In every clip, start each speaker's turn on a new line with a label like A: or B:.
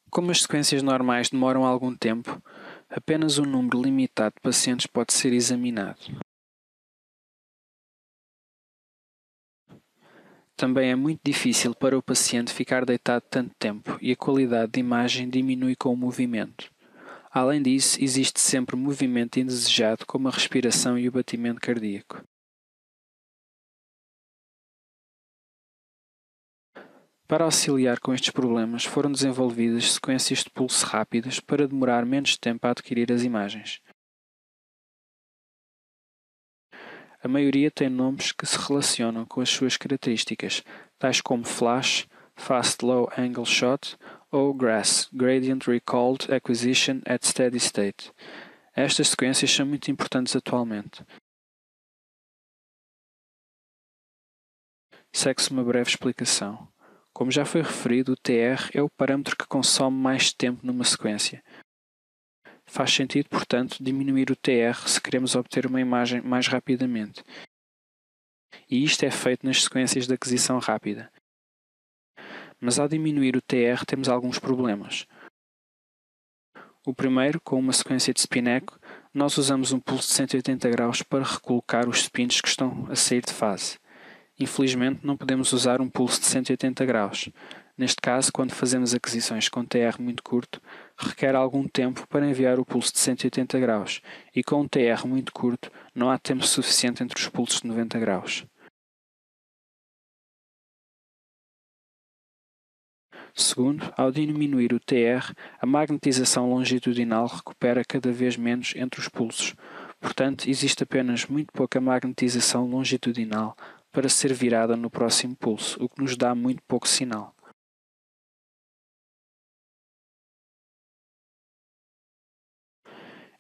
A: Como as sequências normais demoram algum tempo, apenas um número limitado de pacientes pode ser examinado. Também é muito difícil para o paciente ficar deitado tanto tempo e a qualidade de imagem diminui com o movimento. Além disso, existe sempre movimento indesejado como a respiração e o batimento cardíaco. Para auxiliar com estes problemas, foram desenvolvidas sequências de pulso rápidas para demorar menos tempo a adquirir as imagens. A maioria tem nomes que se relacionam com as suas características, tais como Flash, Fast Low Angle Shot ou GRASS, Gradient Recalled Acquisition at Steady State. Estas sequências são muito importantes atualmente. Segue-se uma breve explicação. Como já foi referido, o TR é o parâmetro que consome mais tempo numa sequência. Faz sentido, portanto, diminuir o TR se queremos obter uma imagem mais rapidamente. E isto é feito nas sequências de aquisição rápida. Mas ao diminuir o TR temos alguns problemas. O primeiro, com uma sequência de spin echo, nós usamos um pulso de 180 graus para recolocar os spins que estão a sair de fase. Infelizmente, não podemos usar um pulso de 180 graus. Neste caso, quando fazemos aquisições com TR muito curto, requer algum tempo para enviar o pulso de 180 graus, e com um TR muito curto, não há tempo suficiente entre os pulsos de 90 graus. Segundo, ao diminuir o TR, a magnetização longitudinal recupera cada vez menos entre os pulsos. Portanto, existe apenas muito pouca magnetização longitudinal para ser virada no próximo pulso, o que nos dá muito pouco sinal.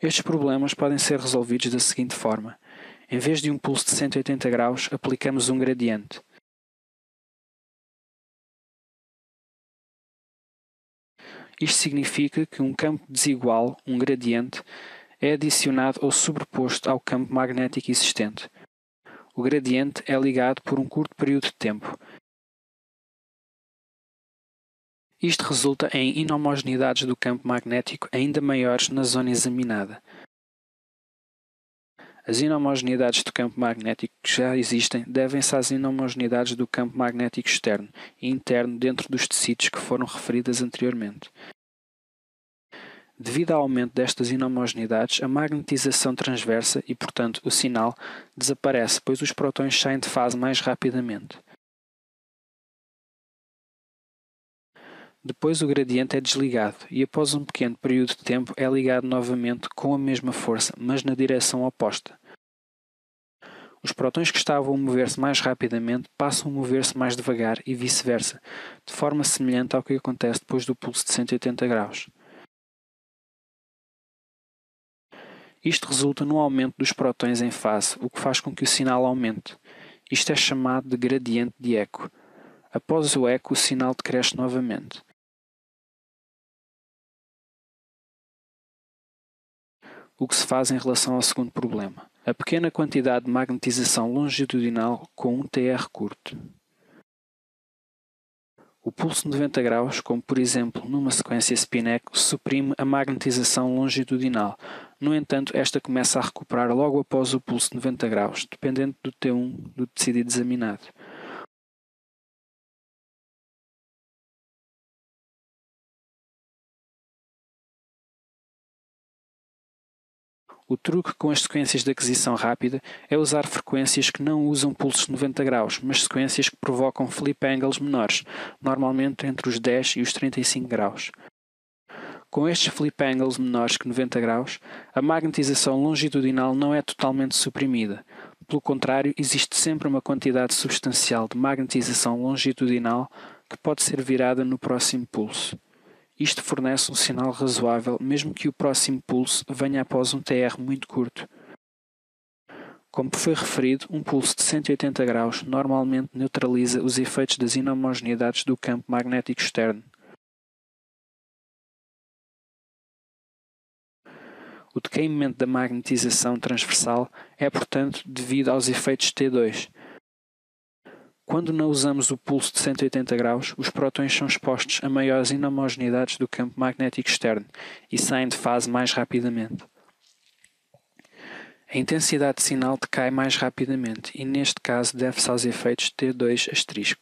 A: Estes problemas podem ser resolvidos da seguinte forma. Em vez de um pulso de 180 graus, aplicamos um gradiente. Isto significa que um campo desigual, um gradiente, é adicionado ou sobreposto ao campo magnético existente. O gradiente é ligado por um curto período de tempo. Isto resulta em inhomogeneidades do campo magnético ainda maiores na zona examinada. As inhomogeneidades do campo magnético que já existem devem-se às inhomogeneidades do campo magnético externo e interno dentro dos tecidos que foram referidas anteriormente. Devido ao aumento destas inhomogeneidades, a magnetização transversa e, portanto, o sinal desaparece, pois os prótons saem de fase mais rapidamente. Depois o gradiente é desligado e, após um pequeno período de tempo, é ligado novamente com a mesma força, mas na direção oposta. Os prótons que estavam a mover-se mais rapidamente passam a mover-se mais devagar e vice-versa, de forma semelhante ao que acontece depois do pulso de 180 graus. Isto resulta no aumento dos prótons em fase, o que faz com que o sinal aumente. Isto é chamado de gradiente de eco. Após o eco, o sinal decresce novamente. O que se faz em relação ao segundo problema? A pequena quantidade de magnetização longitudinal com um TR curto. O pulso de 90 graus, como por exemplo numa sequência spin-echo, suprime a magnetização longitudinal. No entanto, esta começa a recuperar logo após o pulso de 90 graus, dependendo do T1 do tecido examinado. O truque com as sequências de aquisição rápida é usar frequências que não usam pulsos de 90 graus, mas sequências que provocam flip angles menores, normalmente entre os 10 e os 35 graus. Com estes flip angles menores que 90 graus, a magnetização longitudinal não é totalmente suprimida. Pelo contrário, existe sempre uma quantidade substancial de magnetização longitudinal que pode ser virada no próximo pulso. Isto fornece um sinal razoável, mesmo que o próximo pulso venha após um TR muito curto. Como foi referido, um pulso de 180 graus normalmente neutraliza os efeitos das inhomogeneidades do campo magnético externo. O decaimento da magnetização transversal é, portanto, devido aos efeitos T2. Quando não usamos o pulso de 180 graus, os prótons são expostos a maiores inhomogeneidades do campo magnético externo e saem de fase mais rapidamente. A intensidade de sinal decai mais rapidamente e, neste caso, deve-se aos efeitos T2*.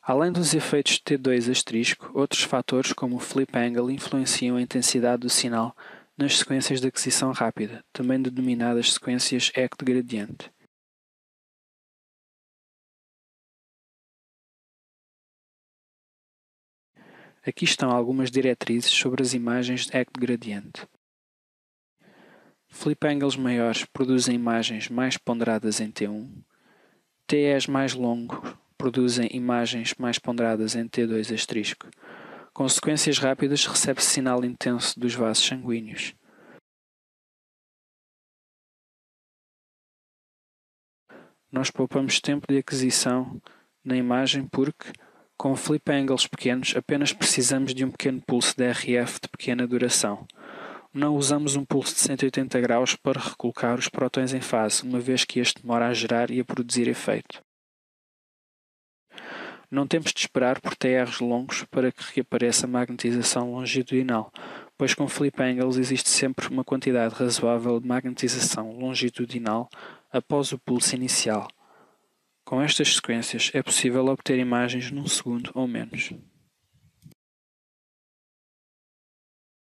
A: Além dos efeitos T2*, outros fatores como o flip angle influenciam a intensidade do sinal nas sequências de aquisição rápida, também denominadas sequências Eck de gradiente. Aqui estão algumas diretrizes sobre as imagens Eck de gradiente. Flip angles maiores produzem imagens mais ponderadas em T1. TEs mais longos produzem imagens mais ponderadas em T2*. Com sequências rápidas recebe-se sinal intenso dos vasos sanguíneos. Nós poupamos tempo de aquisição na imagem porque, com flip angles pequenos, apenas precisamos de um pequeno pulso de RF de pequena duração. Não usamos um pulso de 180 graus para recolocar os prótons em fase, uma vez que este demora a gerar e a produzir efeito. Não temos de esperar por TRs longos para que reapareça a magnetização longitudinal, pois com flip angles existe sempre uma quantidade razoável de magnetização longitudinal após o pulso inicial. Com estas sequências é possível obter imagens num segundo ou menos.